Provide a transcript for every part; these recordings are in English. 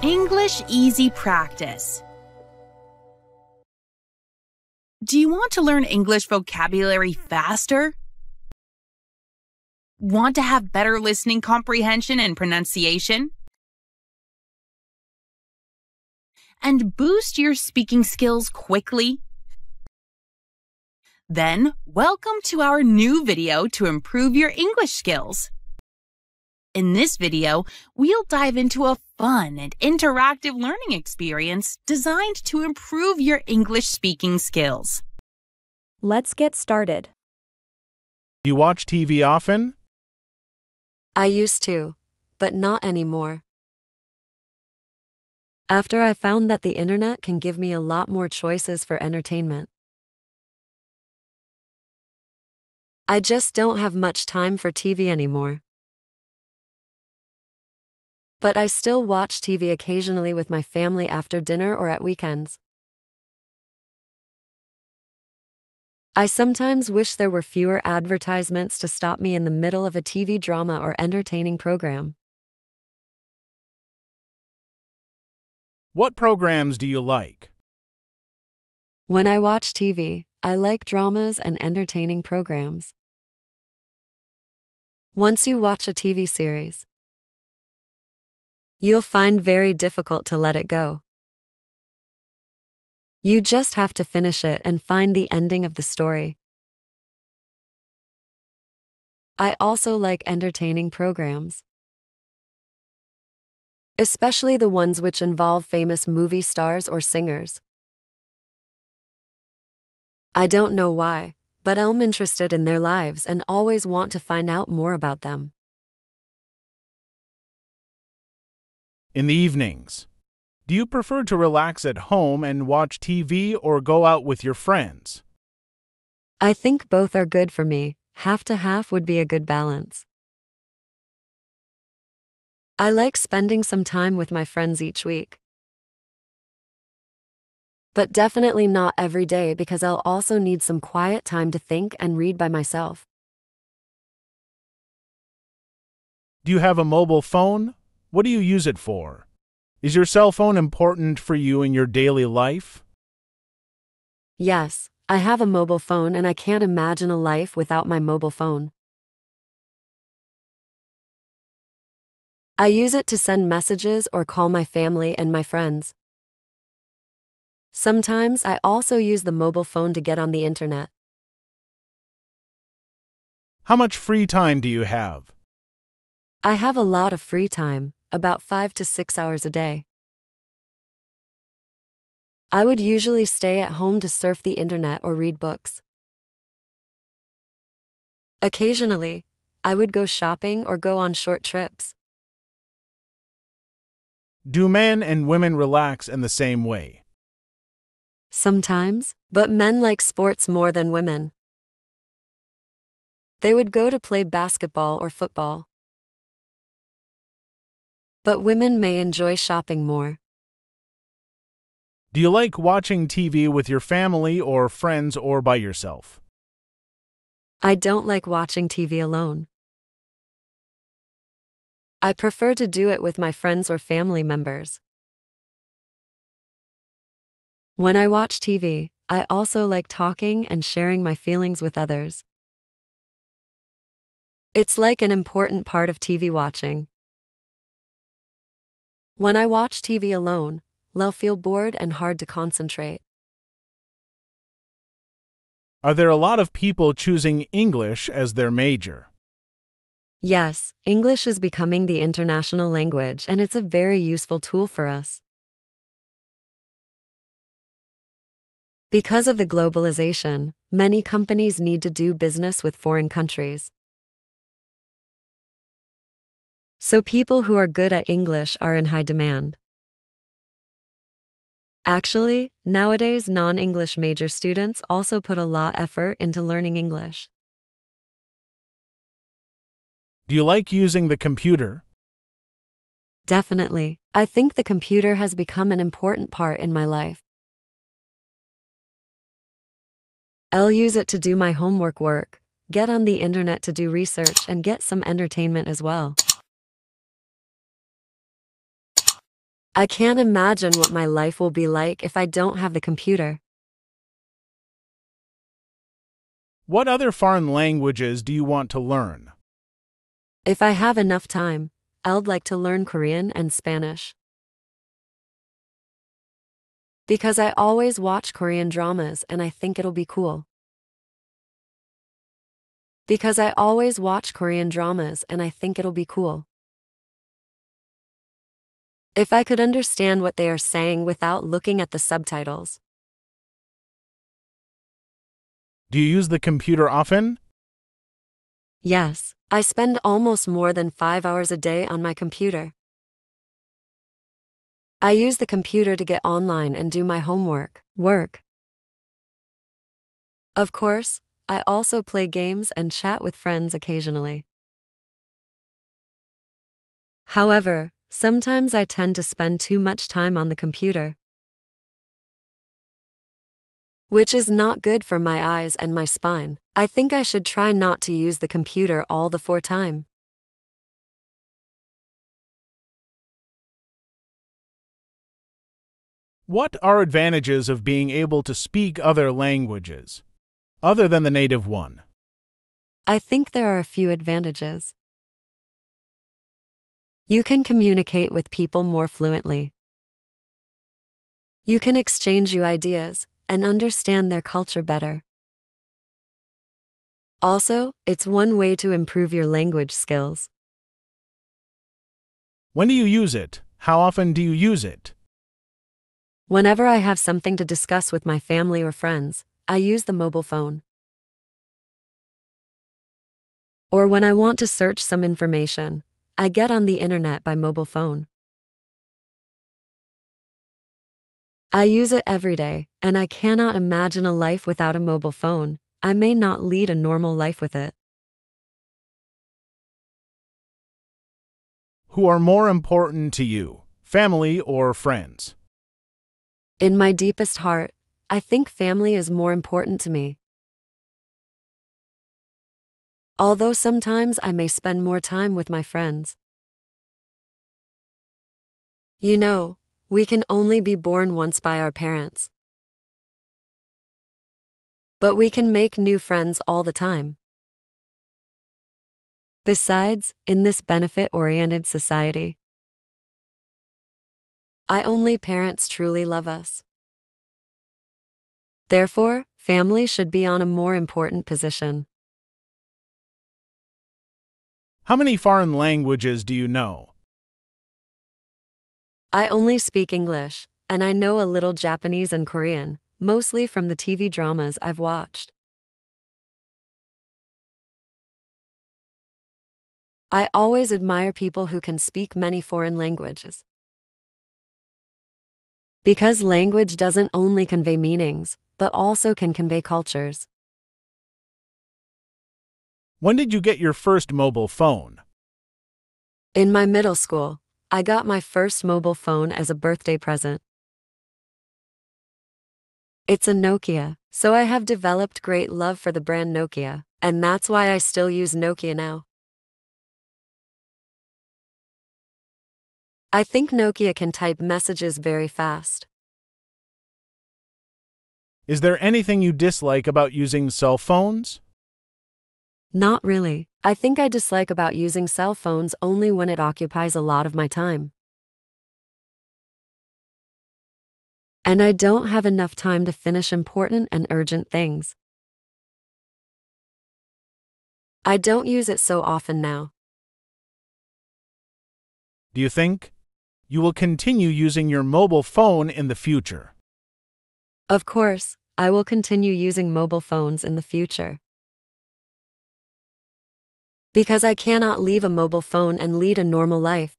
English Easy Practice. Do you want to learn English vocabulary faster? Want to have better listening comprehension and pronunciation? And boost your speaking skills quickly? Then, welcome to our new video to improve your English skills. In this video, we'll dive into a fun and interactive learning experience designed to improve your English speaking skills. Let's get started. Do you watch TV often? I used to, but not anymore. After I found that the internet can give me a lot more choices for entertainment. I just don't have much time for TV anymore. But I still watch TV occasionally with my family after dinner or at weekends. I sometimes wish there were fewer advertisements to stop me in the middle of a TV drama or entertaining program. What programs do you like? When I watch TV, I like dramas and entertaining programs. Once you watch a TV series, you'll find very difficult to let it go. You just have to finish it and find the ending of the story. I also like entertaining programs, especially the ones which involve famous movie stars or singers. I don't know why, but I'm interested in their lives and always want to find out more about them. In the evenings, do you prefer to relax at home and watch TV or go out with your friends? I think both are good for me. Half to half would be a good balance. I like spending some time with my friends each week. But definitely not every day because I'll also need some quiet time to think and read by myself. Do you have a mobile phone? What do you use it for? Is your cell phone important for you in your daily life? Yes, I have a mobile phone and I can't imagine a life without my mobile phone. I use it to send messages or call my family and my friends. Sometimes I also use the mobile phone to get on the internet. How much free time do you have? I have a lot of free time, about 5 to 6 hours a day. I would usually stay at home to surf the internet or read books. Occasionally, I would go shopping or go on short trips. Do men and women relax in the same way? Sometimes, but men like sports more than women. They would go to play basketball or football. But women may enjoy shopping more. Do you like watching TV with your family or friends or by yourself? I don't like watching TV alone. I prefer to do it with my friends or family members. When I watch TV, I also like talking and sharing my feelings with others. It's like an important part of TV watching. When I watch TV alone, I'll feel bored and hard to concentrate. Are there a lot of people choosing English as their major? Yes, English is becoming the international language and it's a very useful tool for us. Because of the globalization, many companies need to do business with foreign countries. So people who are good at English are in high demand. Actually, nowadays non-English major students also put a lot of effort into learning English. Do you like using the computer? Definitely. I think the computer has become an important part in my life. I'll use it to do my homework work, get on the internet to do research and get some entertainment as well. I can't imagine what my life will be like if I don't have the computer. What other foreign languages do you want to learn? If I have enough time, I'd like to learn Korean and Spanish. Because I always watch Korean dramas and I think it'll be cool. Because I always watch Korean dramas and I think it'll be cool. If I could understand what they are saying without looking at the subtitles. Do you use the computer often? Yes, I spend almost more than 5 hours a day on my computer. I use the computer to get online and do my homework, work. Of course, I also play games and chat with friends occasionally. However, sometimes I tend to spend too much time on the computer, which is not good for my eyes and my spine. I think I should try not to use the computer all the time. What are advantages of being able to speak other languages, other than the native one? I think there are a few advantages. You can communicate with people more fluently. You can exchange your ideas and understand their culture better. Also, it's one way to improve your language skills. When do you use it? How often do you use it? Whenever I have something to discuss with my family or friends, I use the mobile phone. Or when I want to search some information, I get on the internet by mobile phone. I use it every day, and I cannot imagine a life without a mobile phone. I may not lead a normal life with it. Who are more important to you, family or friends? In my deepest heart, I think family is more important to me. Although sometimes I may spend more time with my friends. You know, we can only be born once by our parents. But we can make new friends all the time. Besides, in this benefit-oriented society, only parents truly love us. Therefore, family should be on a more important position. How many foreign languages do you know? I only speak English, and I know a little Japanese and Korean, mostly from the TV dramas I've watched. I always admire people who can speak many foreign languages. Because language doesn't only convey meanings, but also can convey cultures. When did you get your first mobile phone? In my middle school, I got my first mobile phone as a birthday present. It's a Nokia, so I have developed great love for the brand Nokia, and that's why I still use Nokia now. I think Nokia can type messages very fast. Is there anything you dislike about using cell phones? Not really. I think I dislike about using cell phones only when it occupies a lot of my time. And I don't have enough time to finish important and urgent things. I don't use it so often now. Do you think you will continue using your mobile phone in the future? Of course, I will continue using mobile phones in the future. Because I cannot leave a mobile phone and lead a normal life.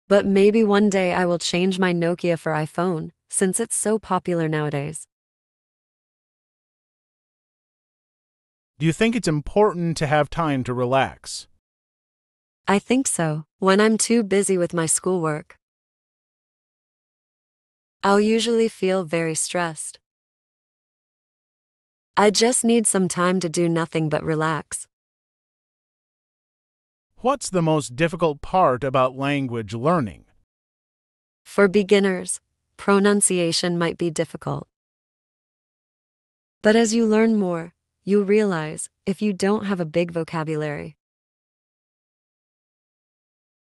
But maybe one day I will change my Nokia for iPhone, since it's so popular nowadays. Do you think it's important to have time to relax? I think so. When I'm too busy with my schoolwork, I'll usually feel very stressed. I just need some time to do nothing but relax. What's the most difficult part about language learning? For beginners, pronunciation might be difficult. But as you learn more, you realize if you don't have a big vocabulary,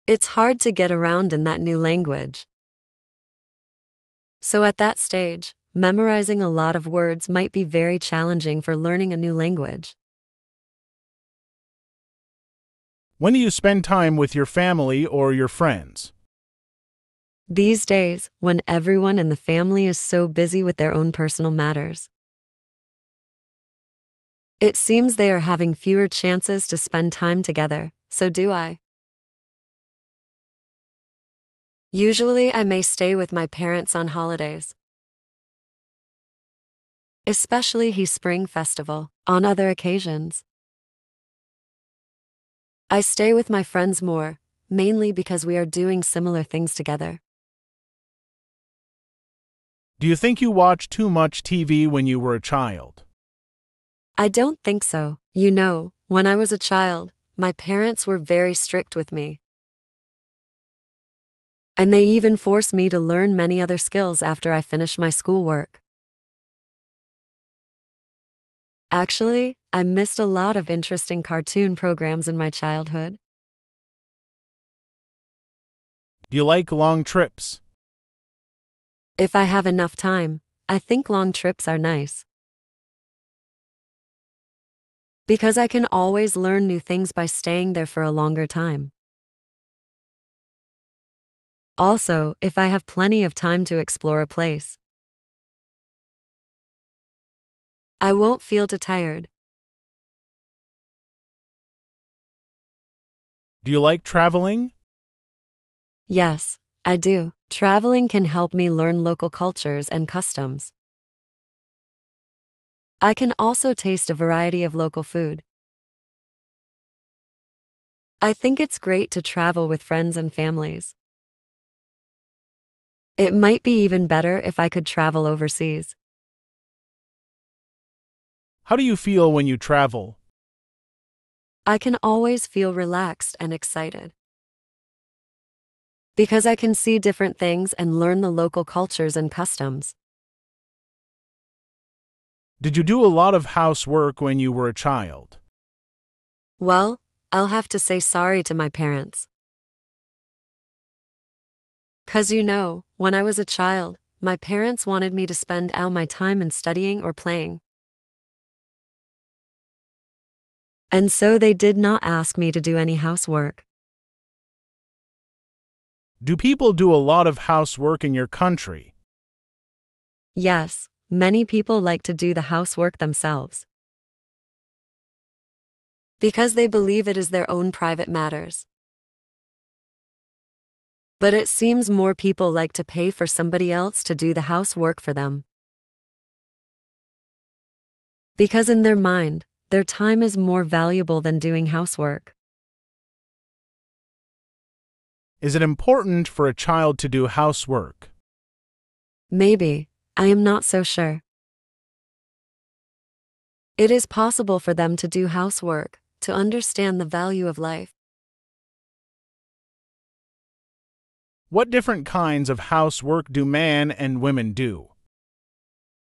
it's hard to get around in that new language. So at that stage, memorizing a lot of words might be very challenging for learning a new language. When do you spend time with your family or your friends? These days, when everyone in the family is so busy with their own personal matters, it seems they are having fewer chances to spend time together, so do I. Usually, I may stay with my parents on holidays, especially Spring Festival. On other occasions, I stay with my friends more, mainly because we are doing similar things together. Do you think you watched too much TV when you were a child? I don't think so. You know, when I was a child, my parents were very strict with me. And they even forced me to learn many other skills after I finished my schoolwork. Actually, I missed a lot of interesting cartoon programs in my childhood. Do you like long trips? If I have enough time, I think long trips are nice. Because I can always learn new things by staying there for a longer time. Also, if I have plenty of time to explore a place, I won't feel too tired. Do you like traveling? Yes, I do. Traveling can help me learn local cultures and customs. I can also taste a variety of local food. I think it's great to travel with friends and families. It might be even better if I could travel overseas. How do you feel when you travel? I can always feel relaxed and excited. Because I can see different things and learn the local cultures and customs. Did you do a lot of housework when you were a child? Well, I'll have to say sorry to my parents. 'Cause you know, when I was a child, my parents wanted me to spend all my time in studying or playing. And so they did not ask me to do any housework. Do people do a lot of housework in your country? Yes, many people like to do the housework themselves. Because they believe it is their own private matters. But it seems more people like to pay for somebody else to do the housework for them. Because in their mind, their time is more valuable than doing housework. Is it important for a child to do housework? Maybe, I am not so sure. It is possible for them to do housework, to understand the value of life. What different kinds of housework do men and women do?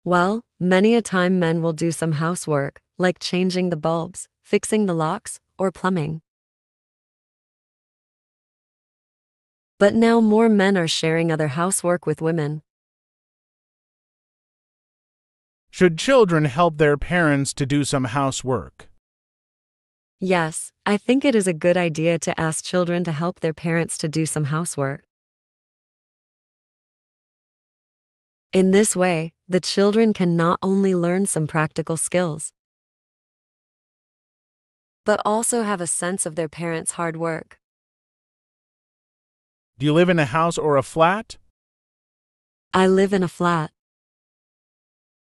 Well, many a time men will do some housework, like changing the bulbs, fixing the locks, or plumbing. But now more men are sharing other housework with women. Should children help their parents to do some housework? Yes, I think it is a good idea to ask children to help their parents to do some housework. In this way, the children can not only learn some practical skills, but also have a sense of their parents' hard work. Do you live in a house or a flat? I live in a flat.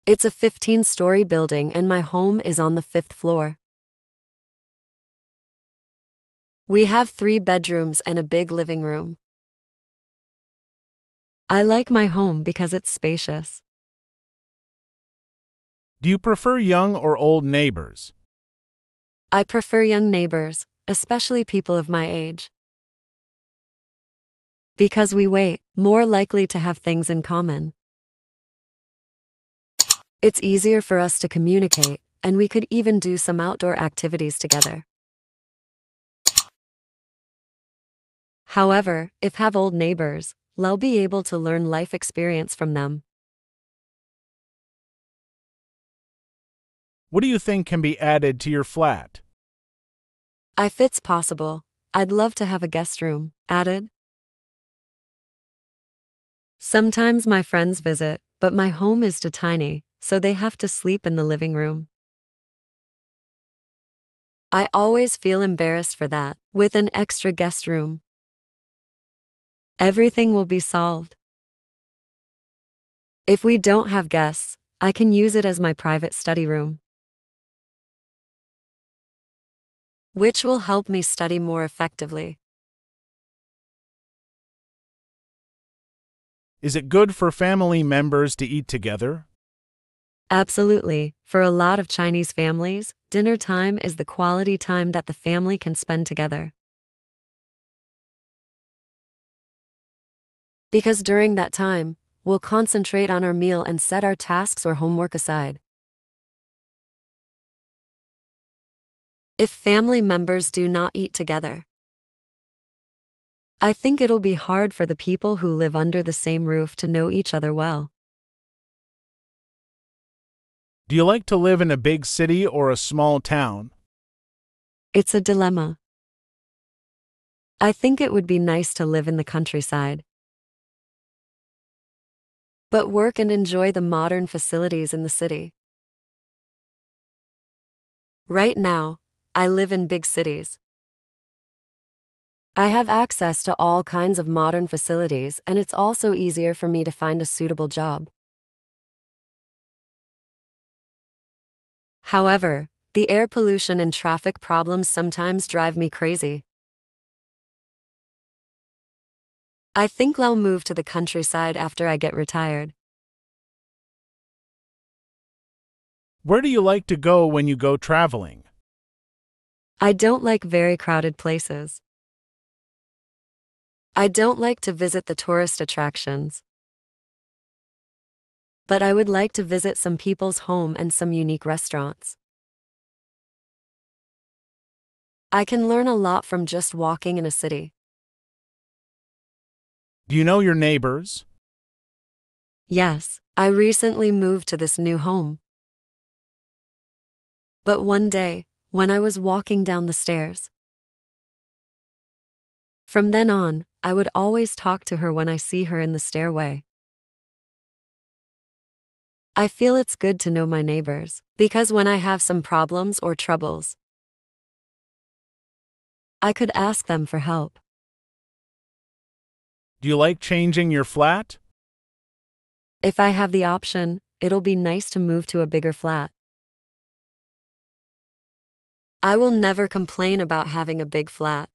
It's a 15-story building and my home is on the 5th floor. We have 3 bedrooms and a big living room. I like my home because it's spacious. Do you prefer young or old neighbors? I prefer young neighbors. especially people of my age. Because we wait, more likely to have things in common. It's easier for us to communicate, and we could even do some outdoor activities together. However, if have old neighbors, I'll be able to learn life experience from them. What do you think can be added to your flat? If it's possible, I'd love to have a guest room added. Sometimes my friends visit, but my home is too tiny, so they have to sleep in the living room. I always feel embarrassed for that. With an extra guest room, everything will be solved. If we don't have guests, I can use it as my private study room, which will help me study more effectively. Is it good for family members to eat together? Absolutely. For a lot of Chinese families, dinner time is the quality time that the family can spend together. Because during that time, we'll concentrate on our meal and set our tasks or homework aside. If family members do not eat together, I think it'll be hard for the people who live under the same roof to know each other well. Do you like to live in a big city or a small town? It's a dilemma. I think it would be nice to live in the countryside, but work and enjoy the modern facilities in the city. Right now, I live in big cities. I have access to all kinds of modern facilities, and it's also easier for me to find a suitable job. However, the air pollution and traffic problems sometimes drive me crazy. I think I'll move to the countryside after I get retired. Where do you like to go when you go traveling? I don't like very crowded places. I don't like to visit the tourist attractions, but I would like to visit some people's home and some unique restaurants. I can learn a lot from just walking in a city. Do you know your neighbors? Yes, I recently moved to this new home. But one day, when I was walking down the stairs, from then on, I would always talk to her when I see her in the stairway. I feel it's good to know my neighbors, because when I have some problems or troubles, I could ask them for help. Do you like changing your flat? If I have the option, it'll be nice to move to a bigger flat. I will never complain about having a big flat.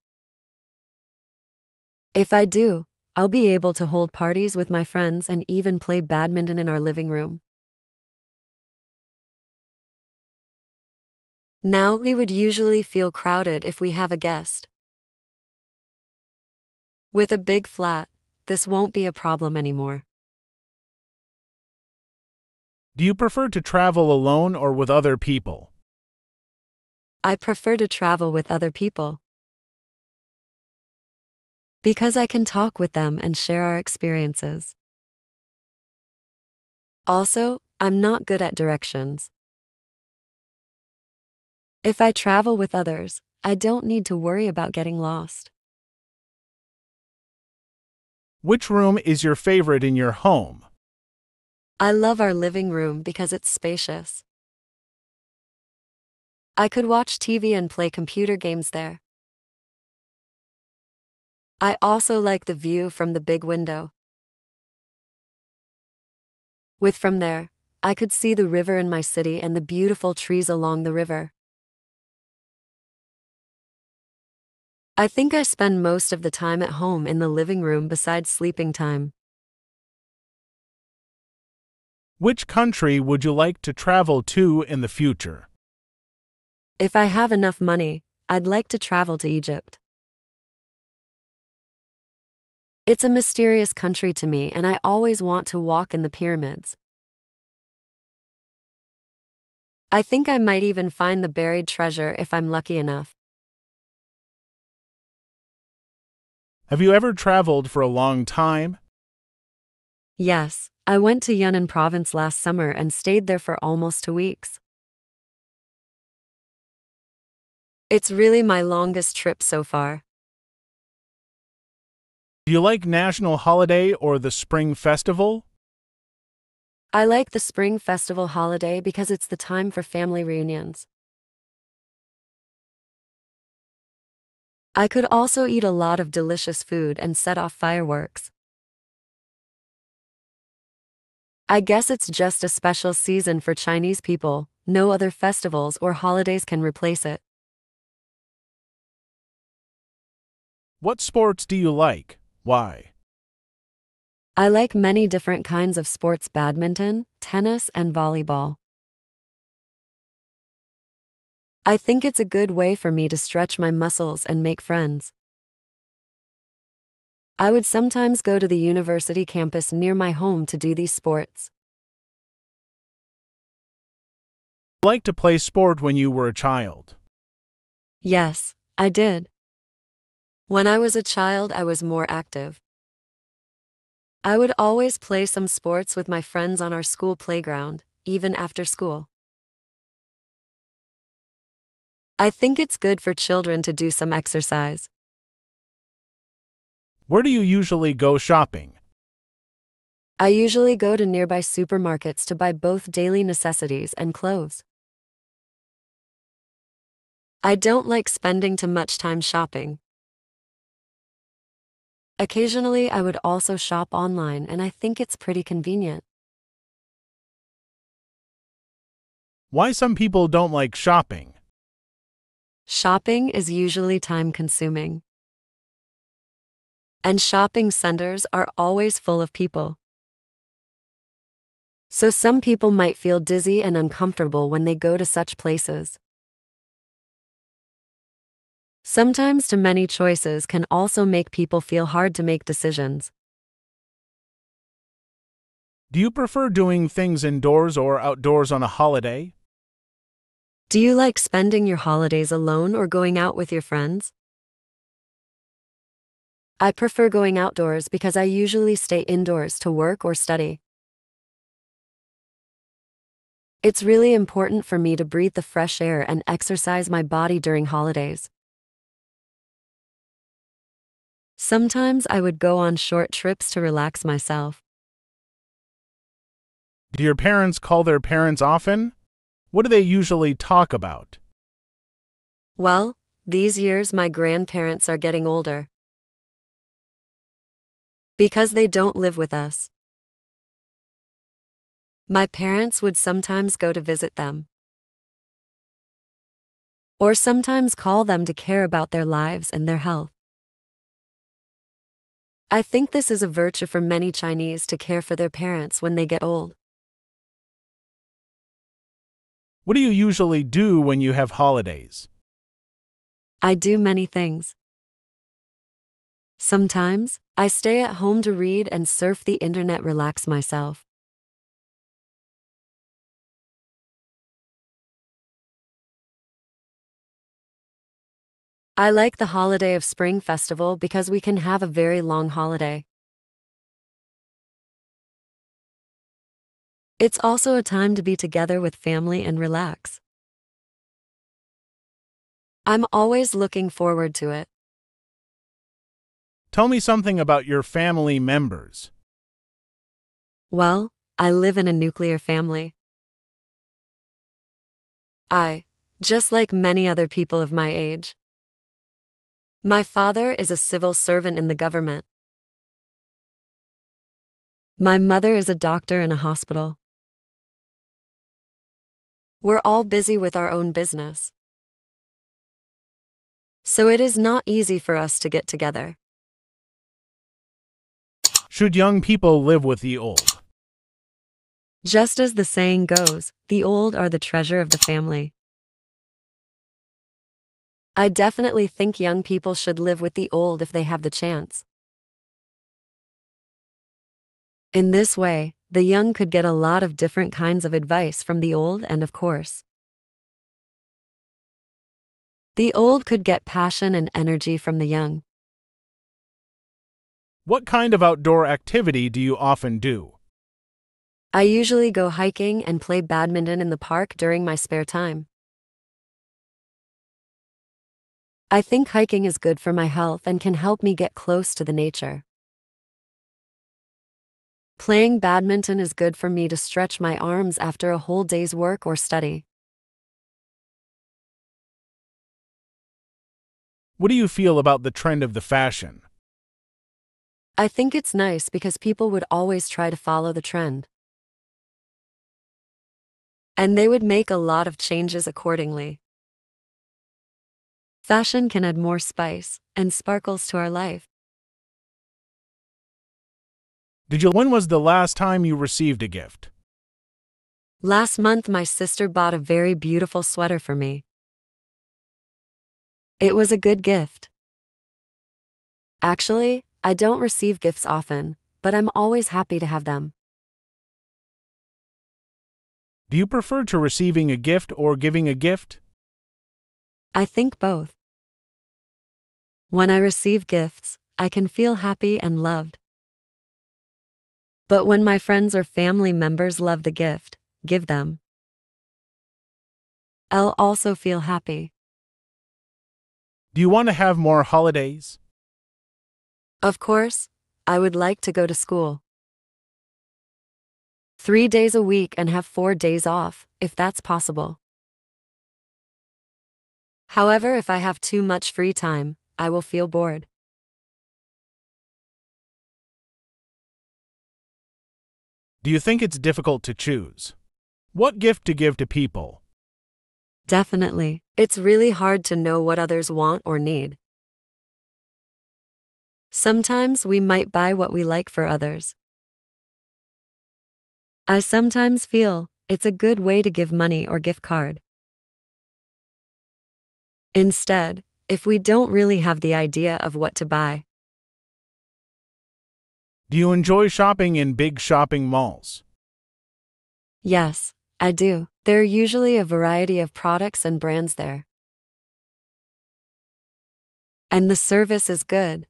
If I do, I'll be able to hold parties with my friends and even play badminton in our living room. Now we would usually feel crowded if we have a guest. With a big flat, this won't be a problem anymore. Do you prefer to travel alone or with other people? I prefer to travel with other people, because I can talk with them and share our experiences. Also, I'm not good at directions. If I travel with others, I don't need to worry about getting lost. Which room is your favorite in your home? I love our living room because it's spacious. I could watch TV and play computer games there. I also like the view from the big window. From there, I could see the river in my city and the beautiful trees along the river. I think I spend most of the time at home in the living room besides sleeping time. Which country would you like to travel to in the future? If I have enough money, I'd like to travel to Egypt. It's a mysterious country to me, and I always want to walk in the pyramids. I think I might even find the buried treasure if I'm lucky enough. Have you ever traveled for a long time? Yes, I went to Yunnan province last summer and stayed there for almost 2 weeks. It's really my longest trip so far. Do you like National Holiday or the Spring Festival? I like the Spring Festival holiday because it's the time for family reunions. I could also eat a lot of delicious food and set off fireworks. I guess it's just a special season for Chinese people. No other festivals or holidays can replace it. What sports do you like? Why? I like many different kinds of sports: badminton, tennis, and volleyball. I think it's a good way for me to stretch my muscles and make friends. I would sometimes go to the university campus near my home to do these sports. You liked to play sport when you were a child. Yes, I did. When I was a child, I was more active. I would always play some sports with my friends on our school playground, even after school. I think it's good for children to do some exercise. Where do you usually go shopping? I usually go to nearby supermarkets to buy both daily necessities and clothes. I don't like spending too much time shopping. Occasionally, I would also shop online, and I think it's pretty convenient. Why some people don't like shopping? Shopping is usually time-consuming. And shopping centers are always full of people. So some people might feel dizzy and uncomfortable when they go to such places. Sometimes too many choices can also make people feel hard to make decisions. Do you prefer doing things indoors or outdoors on a holiday? Do you like spending your holidays alone or going out with your friends? I prefer going outdoors because I usually stay indoors to work or study. It's really important for me to breathe the fresh air and exercise my body during holidays. Sometimes I would go on short trips to relax myself. Do your parents call their parents often? What do they usually talk about? Well, these years my grandparents are getting older. Because they don't live with us. My parents would sometimes go to visit them. Or sometimes call them to care about their lives and their health. I think this is a virtue for many Chinese to care for their parents when they get old. What do you usually do when you have holidays? I do many things. Sometimes, I stay at home to read and surf the internet, relax myself. I like the holiday of Spring Festival because we can have a very long holiday. It's also a time to be together with family and relax. I'm always looking forward to it. Tell me something about your family members. Well, I live in a nuclear family. Just like many other people of my age. My father is a civil servant in the government. My mother is a doctor in a hospital. We're all busy with our own business. So it is not easy for us to get together. Should young people live with the old? Just as the saying goes, the old are the treasure of the family. I definitely think young people should live with the old if they have the chance. In this way, the young could get a lot of different kinds of advice from the old, and of course, the old could get passion and energy from the young. What kind of outdoor activity do you often do? I usually go hiking and play badminton in the park during my spare time. I think hiking is good for my health and can help me get close to the nature. Playing badminton is good for me to stretch my arms after a whole day's work or study. What do you feel about the trend of the fashion? I think it's nice because people would always try to follow the trend. And they would make a lot of changes accordingly. Fashion can add more spice and sparkles to our life. When was the last time you received a gift? Last month, my sister bought a very beautiful sweater for me. It was a good gift. Actually, I don't receive gifts often, but I'm always happy to have them. Do you prefer to receiving a gift or giving a gift? I think both. When I receive gifts, I can feel happy and loved. But when my friends or family members love the gift, give them, I'll also feel happy. Do you want to have more holidays? Of course, I would like to go to school 3 days a week and have 4 days off, if that's possible. However, if I have too much free time, I will feel bored. Do you think it's difficult to choose what gift to give to people? Definitely. It's really hard to know what others want or need. Sometimes we might buy what we like for others. I sometimes feel it's a good way to give money or gift card. Instead, if we don't really have the idea of what to buy. Do you enjoy shopping in big shopping malls? Yes, I do. There are usually a variety of products and brands there. And the service is good.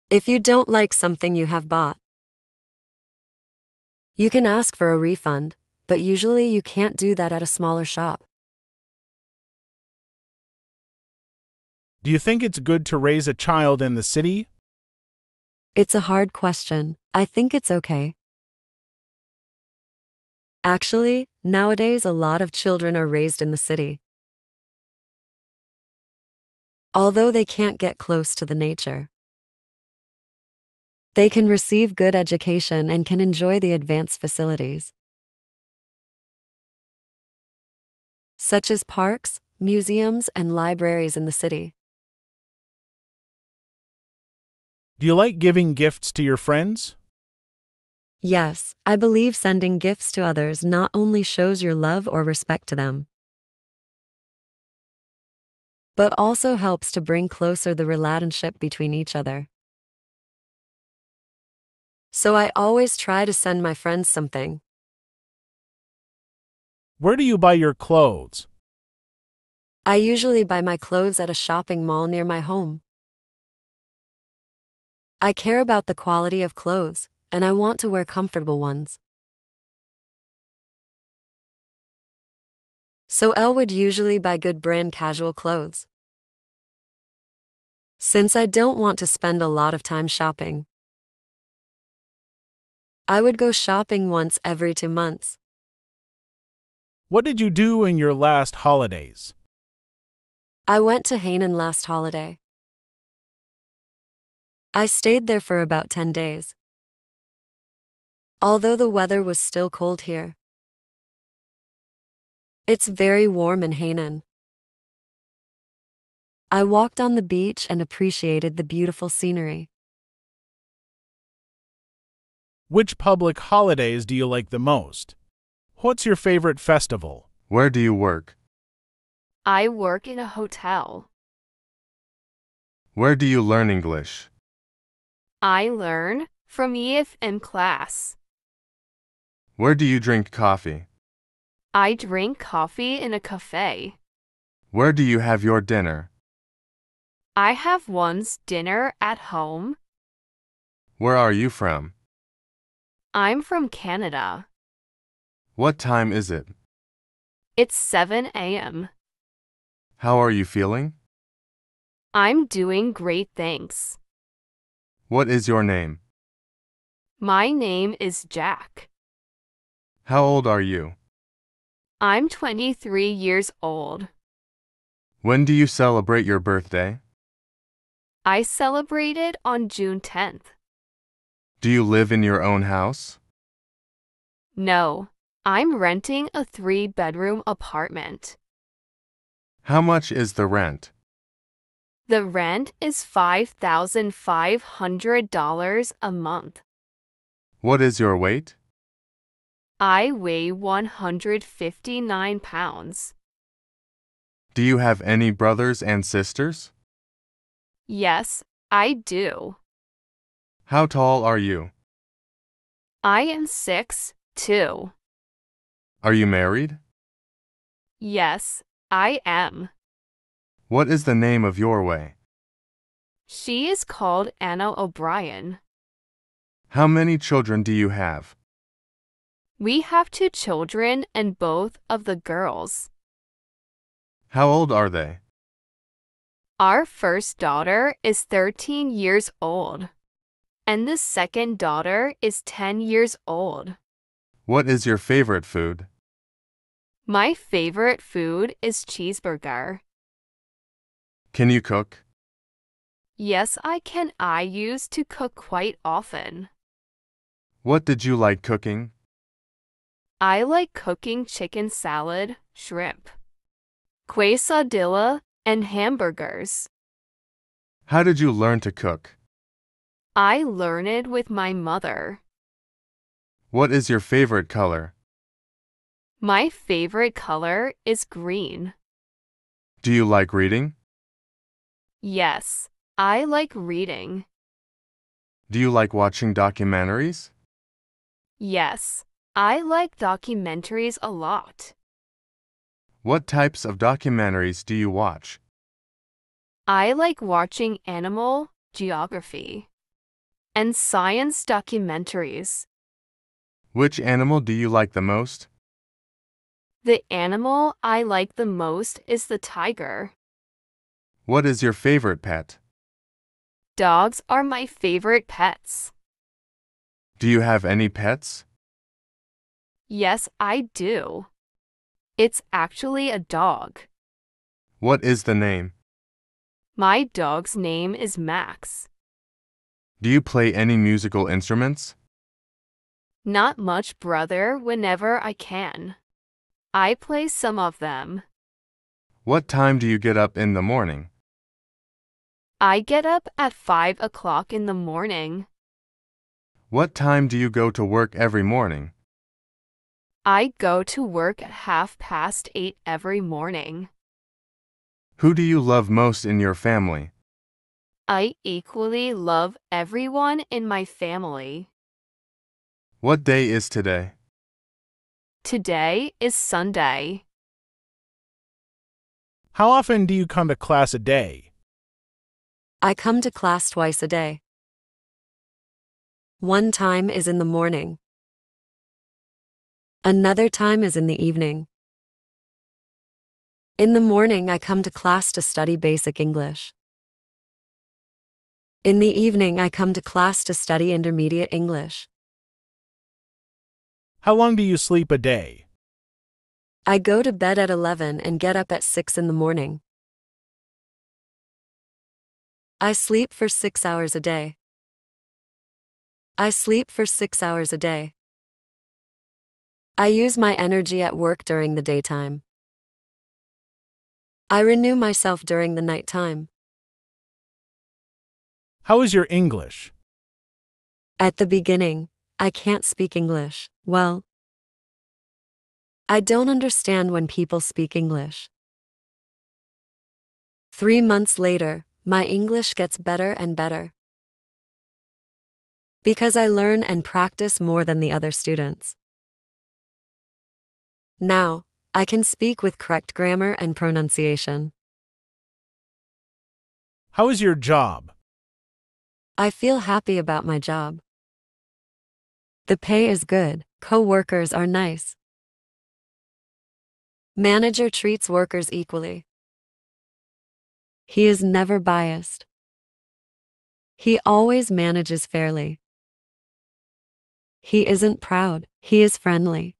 If you don't like something you have bought, you can ask for a refund, but usually you can't do that at a smaller shop. Do you think it's good to raise a child in the city? It's a hard question. I think it's okay. Actually, nowadays a lot of children are raised in the city. Although they can't get close to the nature, they can receive good education and can enjoy the advanced facilities, such as parks, museums, and libraries in the city. Do you like giving gifts to your friends? Yes, I believe sending gifts to others not only shows your love or respect to them, but also helps to bring closer the relationship between each other. So I always try to send my friends something. Where do you buy your clothes? I usually buy my clothes at a shopping mall near my home. I care about the quality of clothes, and I want to wear comfortable ones. So Elle would usually buy good brand casual clothes. Since I don't want to spend a lot of time shopping, I would go shopping once every 2 months. What did you do in your last holidays? I went to Hainan last holiday. I stayed there for about 10 days. Although the weather was still cold here. It's very warm in Hainan. I walked on the beach and appreciated the beautiful scenery. Which public holidays do you like the most? What's your favorite festival? Where do you work? I work in a hotel. Where do you learn English? I learn from EFM class. Where do you drink coffee? I drink coffee in a cafe. Where do you have your dinner? I have one's dinner at home. Where are you from? I'm from Canada. What time is it? It's 7 a.m. How are you feeling? I'm doing great, thanks. What is your name? My name is Jack. How old are you? I'm 23 years old. When do you celebrate your birthday? I celebrated on June 10th. Do you live in your own house? No, I'm renting a 3-bedroom apartment. How much is the rent? The rent is $5,500 a month. What is your weight? I weigh 159 pounds. Do you have any brothers and sisters? Yes, I do. How tall are you? I am 6'2". Are you married? Yes, I am. What is the name of your way? She is called Anna O'Brien. How many children do you have? We have 2 children and both of the girls. How old are they? Our first daughter is 13 years old, and the second daughter is 10 years old. What is your favorite food? My favorite food is cheeseburger. Can you cook? Yes, I can. I used to cook quite often. What did you like cooking? I like cooking chicken salad, shrimp, quesadilla, and hamburgers. How did you learn to cook? I learned it with my mother. What is your favorite color? My favorite color is green. Do you like reading? Yes, I like reading. Do you like watching documentaries? Yes, I like documentaries a lot. What types of documentaries do you watch? I like watching animal, geography, and science documentaries. Which animal do you like the most? The animal I like the most is the tiger. What is your favorite pet? Dogs are my favorite pets. Do you have any pets? Yes, I do. It's actually a dog. What is the name? My dog's name is Max. Do you play any musical instruments? Not much, brother, whenever I can. I play some of them. What time do you get up in the morning? I get up at 5 o'clock in the morning. What time do you go to work every morning? I go to work at 8:30 every morning. Who do you love most in your family? I equally love everyone in my family. What day is today? Today is Sunday. How often do you come to class a day? I come to class twice a day. One time is in the morning. Another time is in the evening. In the morning, I come to class to study basic English. In the evening, I come to class to study intermediate English. How long do you sleep a day? I go to bed at 11 and get up at 6 in the morning. I sleep for 6 hours a day. I sleep for 6 hours a day. I use my energy at work during the daytime. I renew myself during the nighttime. How is your English? At the beginning, I can't speak English well. I don't understand when people speak English. 3 months later, my English gets better and better. Because I learn and practice more than the other students. Now, I can speak with correct grammar and pronunciation. How is your job? I feel happy about my job. The pay is good, co-workers are nice. Manager treats workers equally. He is never biased. He always manages fairly. He isn't proud, he is friendly.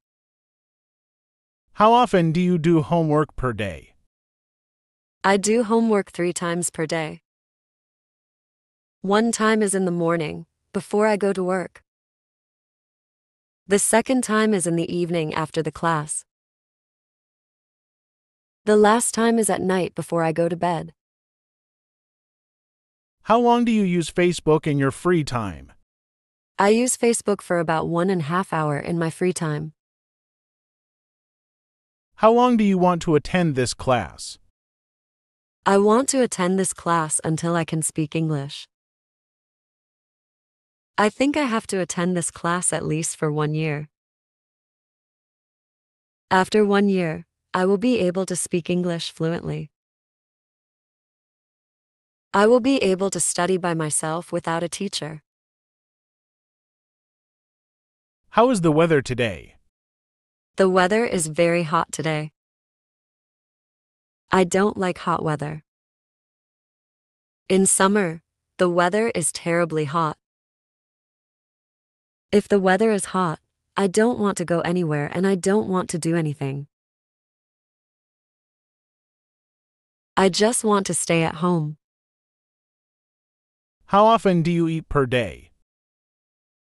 How often do you do homework per day? I do homework 3 times per day. One time is in the morning, before I go to work. The second time is in the evening after the class. The last time is at night before I go to bed. How long do you use Facebook in your free time? I use Facebook for about 1.5 hours in my free time. How long do you want to attend this class? I want to attend this class until I can speak English. I think I have to attend this class at least for 1 year. After 1 year, I will be able to speak English fluently. I will be able to study by myself without a teacher. How is the weather today? The weather is very hot today. I don't like hot weather. In summer, the weather is terribly hot. If the weather is hot, I don't want to go anywhere and I don't want to do anything. I just want to stay at home. How often do you eat per day?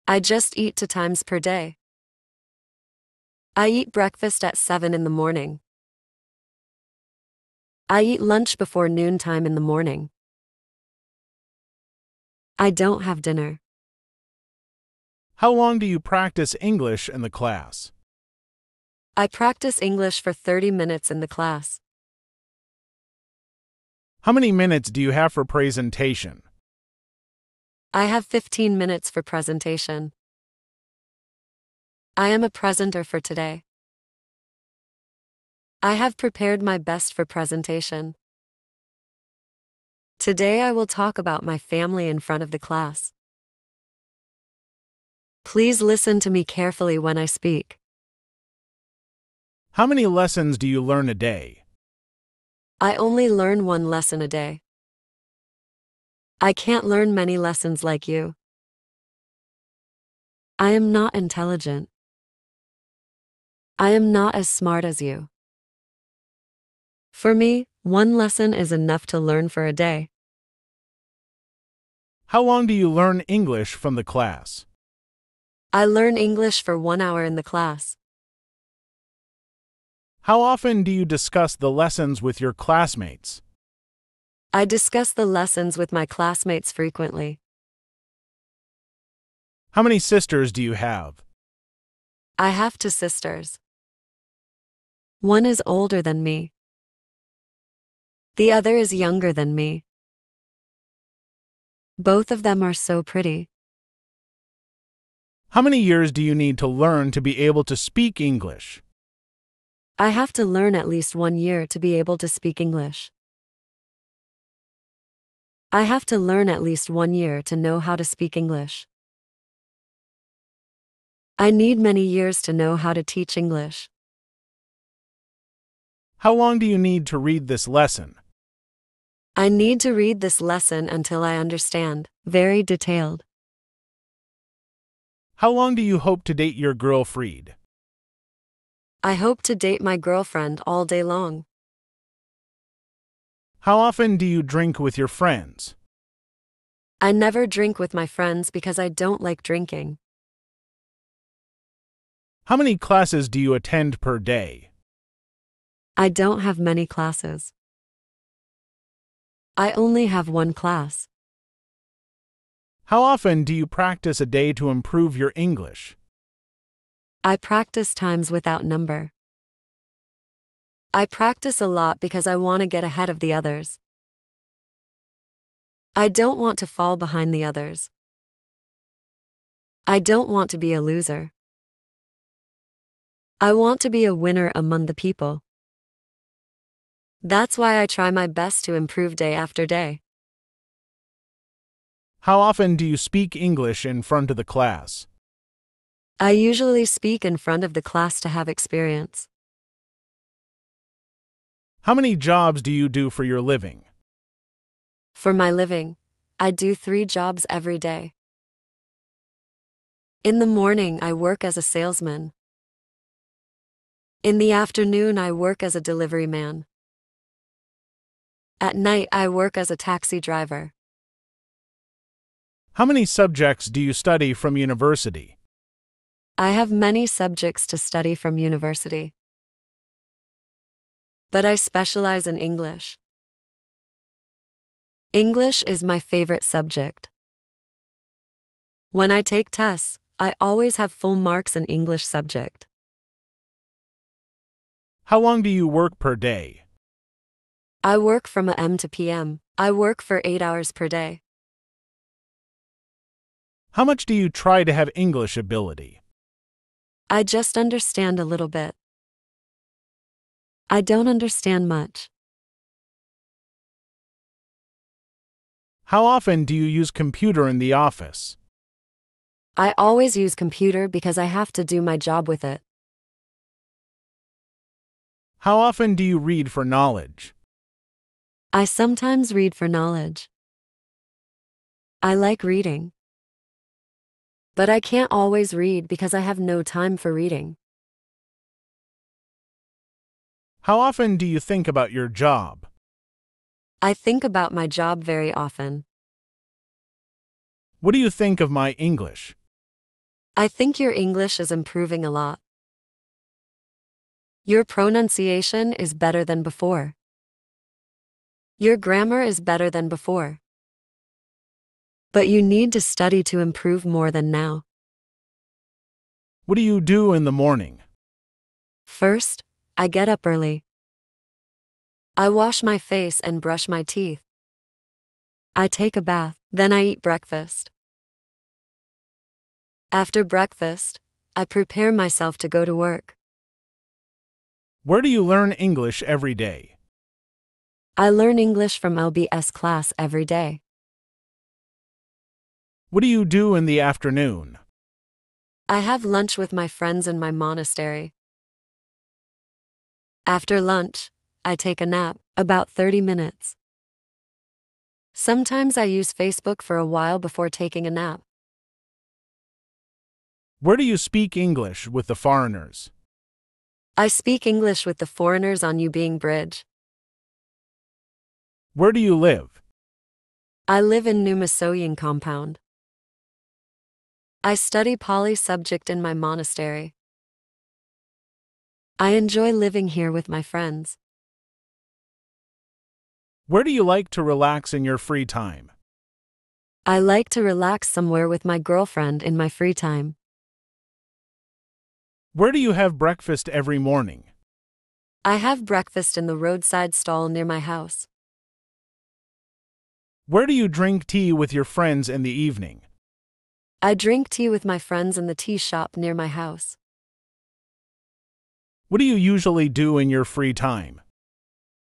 I just eat 2 times per day. I eat breakfast at 7 in the morning. I eat lunch before noontime in the morning. I don't have dinner. How long do you practice English in the class? I practice English for 30 minutes in the class. How many minutes do you have for presentation? I have 15 minutes for presentation. I am a presenter for today. I have prepared my best for presentation. Today I will talk about my family in front of the class. Please listen to me carefully when I speak. How many lessons do you learn a day? I only learn 1 lesson a day. I can't learn many lessons like you. I am not intelligent. I am not as smart as you. For me, 1 lesson is enough to learn for a day. How long do you learn English from the class? I learn English for 1 hour in the class. How often do you discuss the lessons with your classmates? I discuss the lessons with my classmates frequently. How many sisters do you have? I have 2 sisters. One is older than me. The other is younger than me. Both of them are so pretty. How many years do you need to learn to be able to speak English? I have to learn at least 1 year to be able to speak English. I have to learn at least 1 year to know how to speak English. I need many years to know how to teach English. How long do you need to read this lesson? I need to read this lesson until I understand. Very detailed. How long do you hope to date your girlfriend? I hope to date my girlfriend all day long. How often do you drink with your friends? I never drink with my friends because I don't like drinking. How many classes do you attend per day? I don't have many classes. I only have 1 class. How often do you practice a day to improve your English? I practice times without number. I practice a lot because I want to get ahead of the others. I don't want to fall behind the others. I don't want to be a loser. I want to be a winner among the people. That's why I try my best to improve day after day. How often do you speak English in front of the class? I usually speak in front of the class to have experience. How many jobs do you do for your living? For my living, I do 3 jobs every day. In the morning, I work as a salesman. In the afternoon, I work as a delivery man. At night, I work as a taxi driver. How many subjects do you study from university? I have many subjects to study from university. But I specialize in English. English is my favorite subject. When I take tests, I always have full marks in English subject. How long do you work per day? I work from AM to PM. I work for 8 hours per day. How much do you try to have English ability? I just understand a little bit. I don't understand much. How often do you use computer in the office? I always use computer because I have to do my job with it. How often do you read for knowledge? I sometimes read for knowledge. I like reading. But I can't always read because I have no time for reading. How often do you think about your job? I think about my job very often. What do you think of my English? I think your English is improving a lot. Your pronunciation is better than before. Your grammar is better than before. But you need to study to improve more than now. What do you do in the morning? First, I get up early. I wash my face and brush my teeth. I take a bath, then I eat breakfast. After breakfast, I prepare myself to go to work. Where do you learn English every day? I learn English from LBS class every day. What do you do in the afternoon? I have lunch with my friends in my monastery. After lunch, I take a nap, about 30 minutes. Sometimes I use Facebook for a while before taking a nap. Where do you speak English with the foreigners? I speak English with the foreigners on Ubing Bridge. Where do you live? I live in Numasoying compound. I study Pali subject in my monastery. I enjoy living here with my friends. Where do you like to relax in your free time? I like to relax somewhere with my girlfriend in my free time. Where do you have breakfast every morning? I have breakfast in the roadside stall near my house. Where do you drink tea with your friends in the evening? I drink tea with my friends in the tea shop near my house. What do you usually do in your free time?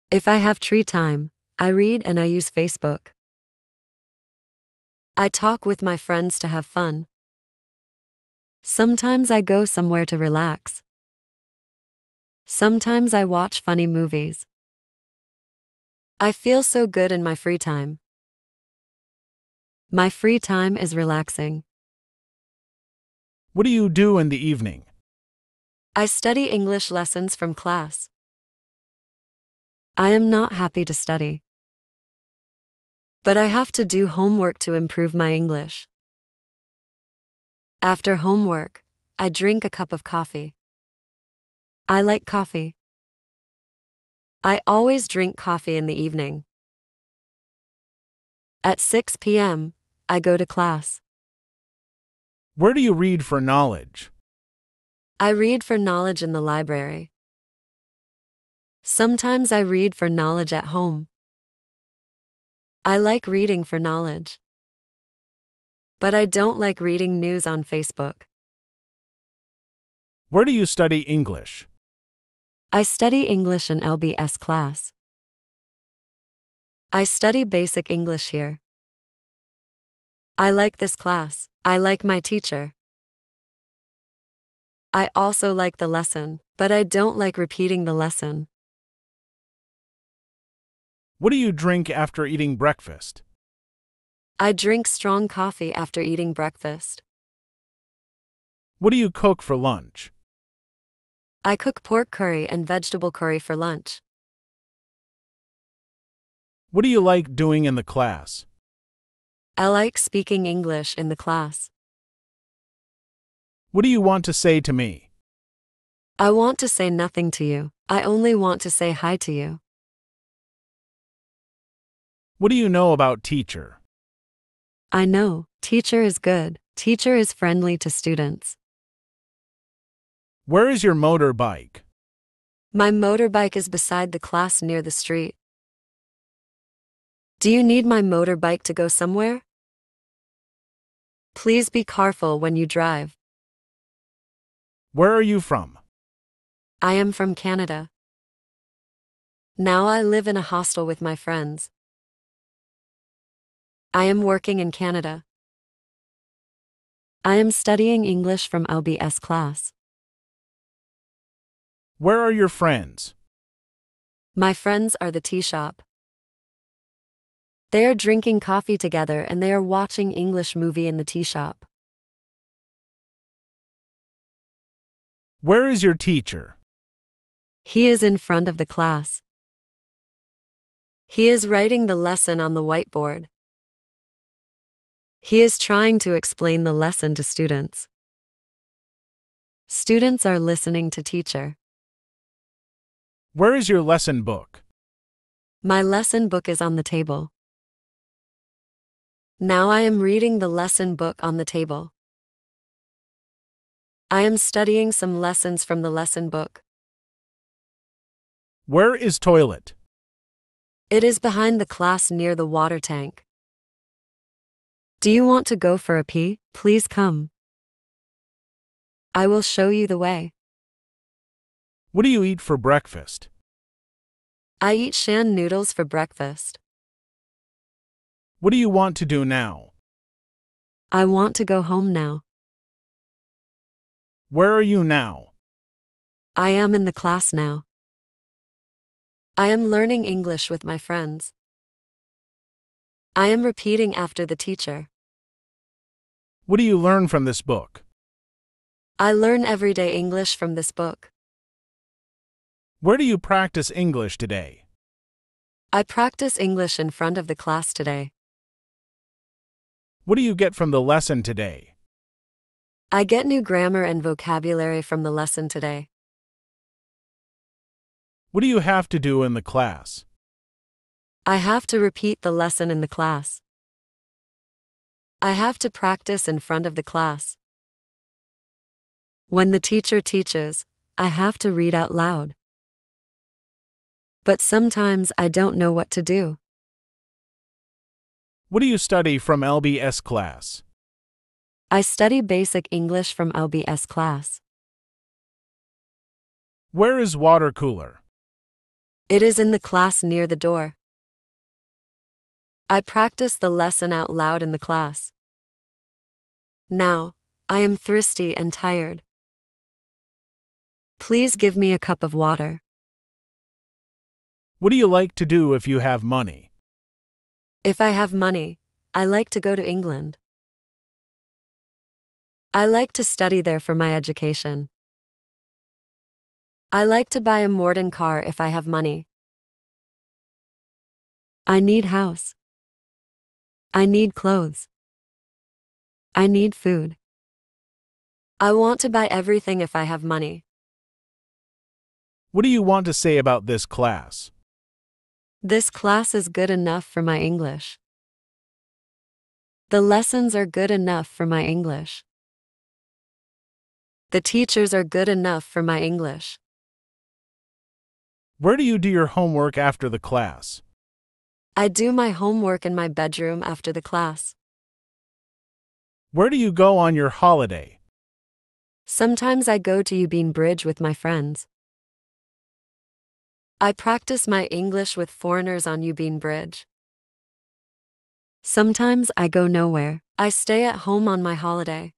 If I have free time, I read and I use Facebook. I talk with my friends to have fun. Sometimes I go somewhere to relax. Sometimes I watch funny movies. I feel so good in my free time. My free time is relaxing. What do you do in the evening? I study English lessons from class. I am not happy to study. But I have to do homework to improve my English. After homework, I drink a cup of coffee. I like coffee. I always drink coffee in the evening. At 6 p.m., I go to class. Where do you read for knowledge? I read for knowledge in the library. Sometimes I read for knowledge at home. I like reading for knowledge. But I don't like reading news on Facebook. Where do you study English? I study English in LBS class. I study basic English here. I like this class. I like my teacher. I also like the lesson, but I don't like repeating the lesson. What do you drink after eating breakfast? I drink strong coffee after eating breakfast. What do you cook for lunch? I cook pork curry and vegetable curry for lunch. What do you like doing in the class? I like speaking English in the class. What do you want to say to me? I want to say nothing to you. I only want to say hi to you. What do you know about teacher? I know, teacher is good. Teacher is friendly to students. Where is your motorbike? My motorbike is beside the class near the street. Do you need my motorbike to go somewhere? Please be careful when you drive. Where are you from? I am from Canada. Now I live in a hostel with my friends. I am working in Canada. I am studying English from LBS class. Where are your friends? My friends are the tea shop. They are drinking coffee together and they are watching English movie in the tea shop. Where is your teacher? He is in front of the class. He is writing the lesson on the whiteboard. He is trying to explain the lesson to students. Students are listening to teacher. Where is your lesson book? My lesson book is on the table. Now I am reading the lesson book on the table. I am studying some lessons from the lesson book. Where is toilet? It is behind the class near the water tank. Do you want to go for a pee? Please come. I will show you the way. What do you eat for breakfast? I eat shan noodles for breakfast. What do you want to do now? I want to go home now. Where are you now? I am in the class now. I am learning English with my friends. I am repeating after the teacher. What do you learn from this book? I learn everyday English from this book. Where do you practice English today? I practice English in front of the class today. What do you get from the lesson today? I get new grammar and vocabulary from the lesson today. What do you have to do in the class? I have to repeat the lesson in the class. I have to practice in front of the class. When the teacher teaches, I have to read out loud. But sometimes I don't know what to do. What do you study from LBS class? I study basic English from LBS class. Where is water cooler? It is in the class near the door. I practice the lesson out loud in the class. Now, I am thirsty and tired. Please give me a cup of water. What do you like to do if you have money? If I have money, I like to go to England. I like to study there for my education. I like to buy a modern car if I have money. I need house. I need clothes. I need food. I want to buy everything if I have money. What do you want to say about this class? This class is good enough for my English. The lessons are good enough for my English. The teachers are good enough for my English. Where do you do your homework after the class? I do my homework in my bedroom after the class. Where do you go on your holiday? Sometimes I go to Ubin Bridge with my friends. I practice my English with foreigners on Ubin Bridge. Sometimes I go nowhere. I stay at home on my holiday.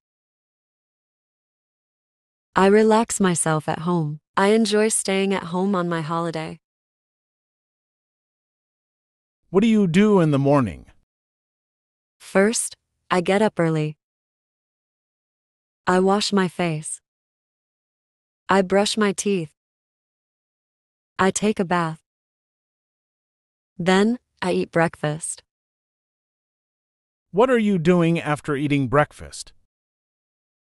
I relax myself at home. I enjoy staying at home on my holiday. What do you do in the morning? First, I get up early. I wash my face. I brush my teeth. I take a bath. Then, I eat breakfast. What are you doing after eating breakfast?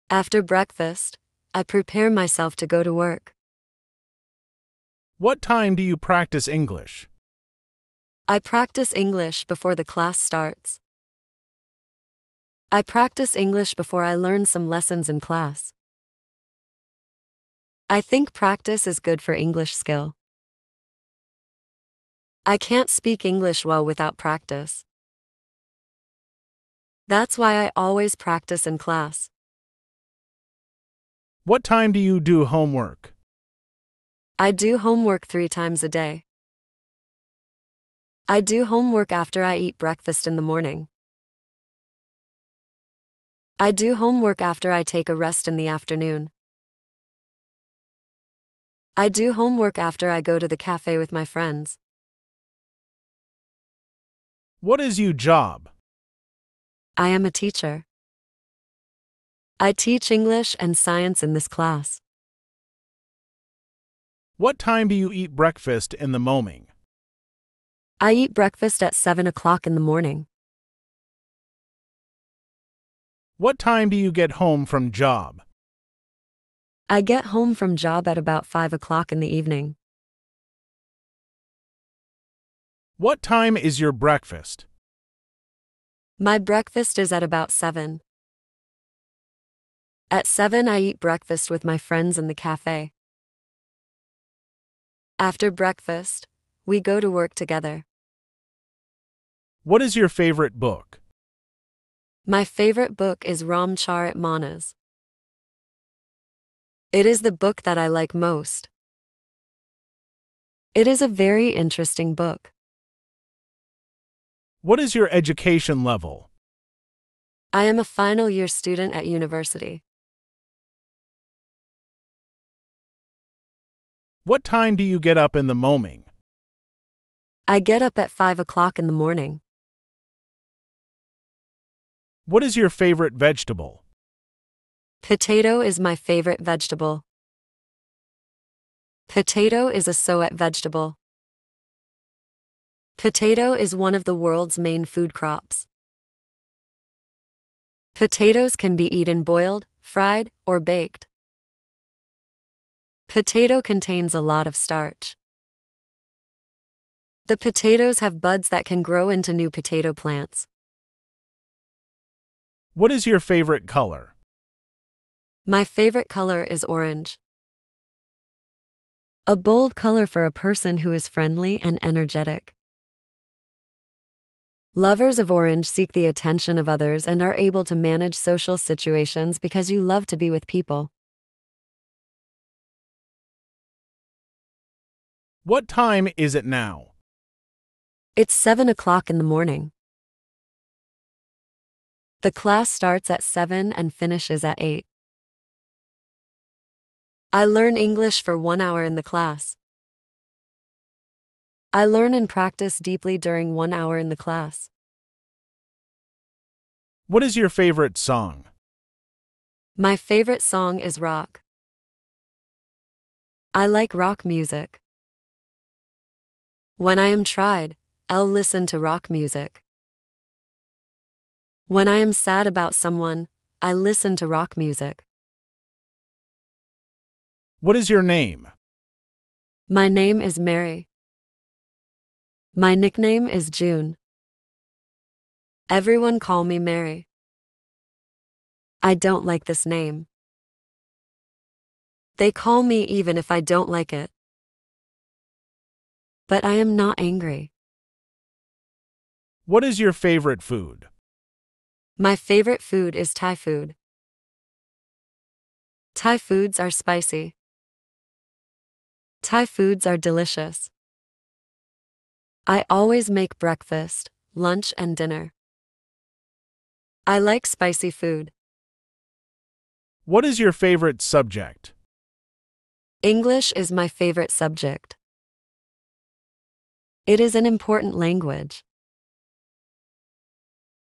After breakfast, I prepare myself to go to work. What time do you practice English? I practice English before the class starts. I practice English before I learn some lessons in class. I think practice is good for English skill. I can't speak English well without practice. That's why I always practice in class. What time do you do homework? I do homework 3 times a day. I do homework after I eat breakfast in the morning. I do homework after I take a rest in the afternoon. I do homework after I go to the cafe with my friends. What is your job? I am a teacher. I teach English and science in this class. What time do you eat breakfast in the morning? I eat breakfast at 7 o'clock in the morning. What time do you get home from job? I get home from job at about 5 o'clock in the evening. What time is your breakfast? My breakfast is at about 7. At 7 I eat breakfast with my friends in the cafe. After breakfast, we go to work together. What is your favorite book? My favorite book is Ramcharit Manas. It is the book that I like most. It is a very interesting book. What is your education level? I am a final year student at university. What time do you get up in the morning? I get up at 5 o'clock in the morning. What is your favorite vegetable? Potato is my favorite vegetable. Potato is a soet vegetable. Potato is one of the world's main food crops. Potatoes can be eaten boiled, fried, or baked. Potato contains a lot of starch. The potatoes have buds that can grow into new potato plants. What is your favorite color? My favorite color is orange. A bold color for a person who is friendly and energetic. Lovers of orange seek the attention of others and are able to manage social situations because you love to be with people. What time is it now? It's 7 o'clock in the morning. The class starts at 7 and finishes at 8. I learn English for 1 hour in the class. I learn and practice deeply during 1 hour in the class. What is your favorite song? My favorite song is rock. I like rock music. When I am tried, I'll listen to rock music. When I am sad about someone, I listen to rock music. What is your name? My name is Mary. My nickname is June. Everyone call me Mary. I don't like this name. They call me even if I don't like it. But I am not angry. What is your favorite food? My favorite food is Thai food. Thai foods are spicy. Thai foods are delicious. I always make breakfast, lunch, and dinner. I like spicy food. What is your favorite subject? English is my favorite subject. It is an important language.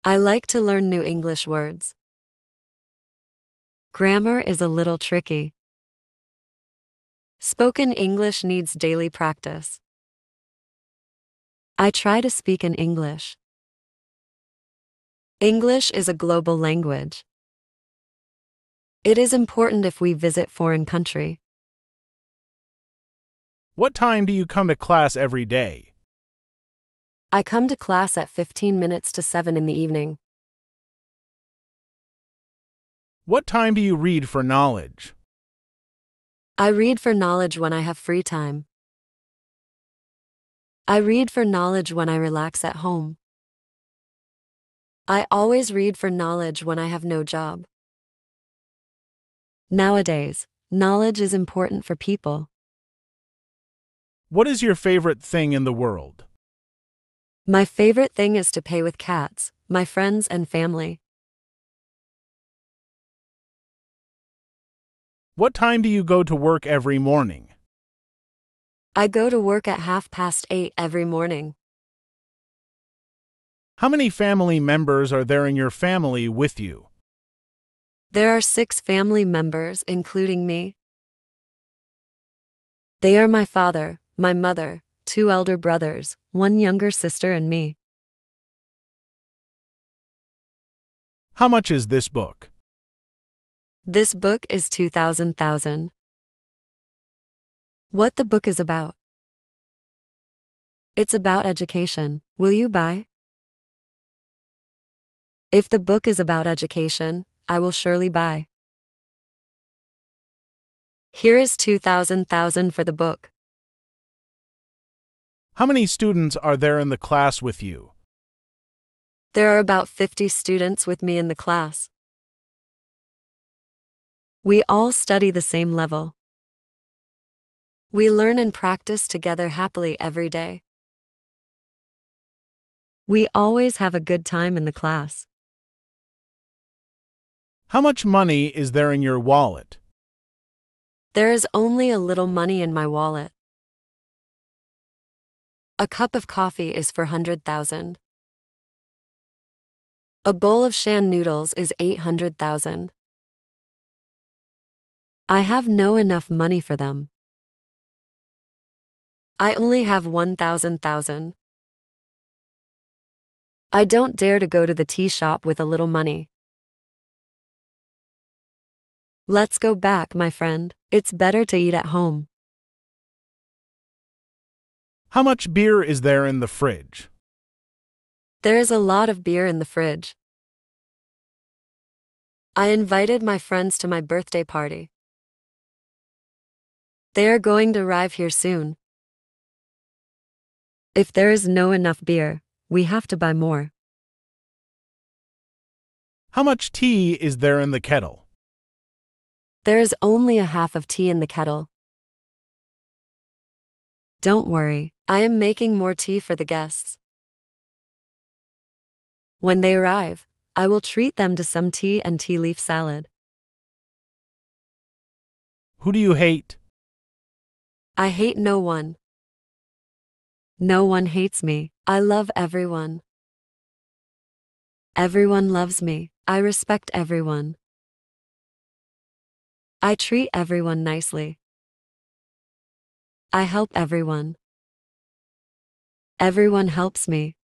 I like to learn new English words. Grammar is a little tricky. Spoken English needs daily practice. I try to speak in English. English is a global language. It is important if we visit foreign country. What time do you come to class every day? I come to class at 15 minutes to 7 in the evening. What time do you read for knowledge? I read for knowledge when I have free time. I read for knowledge when I relax at home. I always read for knowledge when I have no job. Nowadays, knowledge is important for people. What is your favorite thing in the world? My favorite thing is to play with cats, my friends and family. What time do you go to work every morning? I go to work at 8:30 every morning. How many family members are there in your family with you? There are 6 family members, including me. They are my father, my mother, 2 elder brothers, 1 younger sister, and me. How much is this book? This book is 2,000. What the book is about? It's about education. Will you buy? If the book is about education, I will surely buy. Here is 2,000 for the book. How many students are there in the class with you? There are about 50 students with me in the class. We all study the same level. We learn and practice together happily every day. We always have a good time in the class. How much money is there in your wallet? There is only a little money in my wallet. A cup of coffee is 400,000. A bowl of shan noodles is 800,000. I have no enough money for them. I only have 1,000. I don't dare to go to the tea shop with a little money. Let's go back, my friend. It's better to eat at home. How much beer is there in the fridge? There is a lot of beer in the fridge. I invited my friends to my birthday party. They are going to arrive here soon. If there is no enough beer, we have to buy more. How much tea is there in the kettle? There is only a half of tea in the kettle. Don't worry, I am making more tea for the guests. When they arrive, I will treat them to some tea and tea leaf salad. Who do you hate? I hate no one. No one hates me. I love everyone. Everyone loves me. I respect everyone. I treat everyone nicely. I help everyone. Everyone helps me.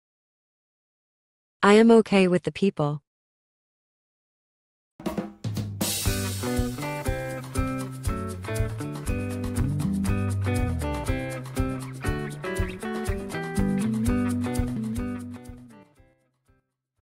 I am okay with the people.